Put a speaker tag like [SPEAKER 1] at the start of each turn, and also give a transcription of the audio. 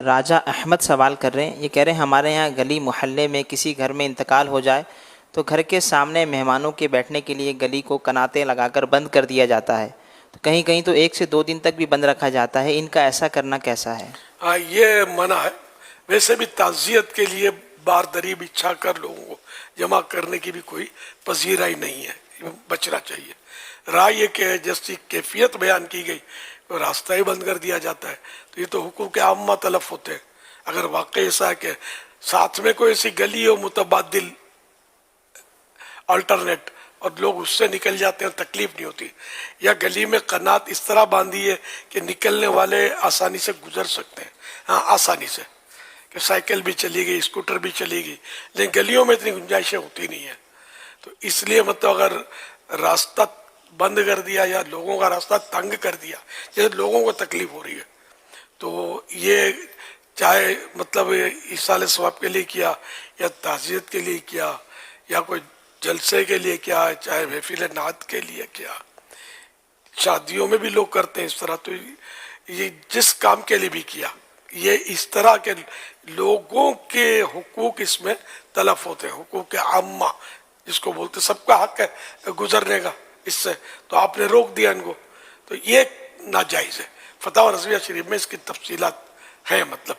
[SPEAKER 1] راجہ احمد سوال کر رہے ہیں، یہ کہہ رہے ہیں ہمارے یہاں گلی محلے میں کسی گھر میں انتقال ہو جائے تو گھر کے سامنے مہمانوں کے بیٹھنے کے لیے گلی کو کناتے لگا کر بند کر دیا جاتا ہے، تو کہیں کہیں تو 1 سے 2 دن تک بھی بند رکھا جاتا ہے، ان کا ایسا کرنا کیسا ہے؟
[SPEAKER 2] ہاں یہ منع ہے. ویسے بھی تعزیت کے لیے باردری بچھا کر لوگوں کو جمع کرنے کی بھی کوئی پذیرائی نہیں ہے، بچنا چاہیے. رائے یہ کہ جیسی کیفیت بیان کی گئی وہ راستہ ہی بند کر دیا جاتا ہے، تو یہ تو حقوق عامہ تلف ہوتے ہیں. اگر واقعی ایسا ہے کہ ساتھ میں کوئی ایسی گلی ہو متبادل آلٹرنیٹ اور لوگ اس سے نکل جاتے ہیں تکلیف نہیں ہوتی، یا گلی میں قنات اس طرح باندھی ہے کہ نکلنے والے آسانی سے گزر سکتے ہیں، ہاں آسانی سے، کہ سائیکل بھی چلی گئی، اسکوٹر بھی چلی گئی، لیکن گلیوں میں اتنی گنجائشیں ہوتی نہیں ہیں. تو اس لیے مطلب اگر راستہ بند کر دیا یا لوگوں کا راستہ تنگ کر دیا، جیسے لوگوں کو تکلیف ہو رہی ہے، تو یہ چاہے مطلب ایصال ثواب کے لیے کیا یا تعزیت کے لیے کیا یا کوئی جلسے کے لیے کیا، چاہے محفل نعت کے لیے کیا، شادیوں میں بھی لوگ کرتے ہیں اس طرح، تو یہ جس کام کے لیے بھی کیا، یہ اس طرح کے لوگوں کے حقوق اس میں تلف ہوتے ہیں، حقوق عامہ جس کو بولتے، سب کا حق ہے گزرنے کا اس سے، تو آپ نے روک دیا ان کو، تو یہ ناجائز ہے. فتاوی رضویہ شریف میں اس کی تفصیلات ہیں مطلب.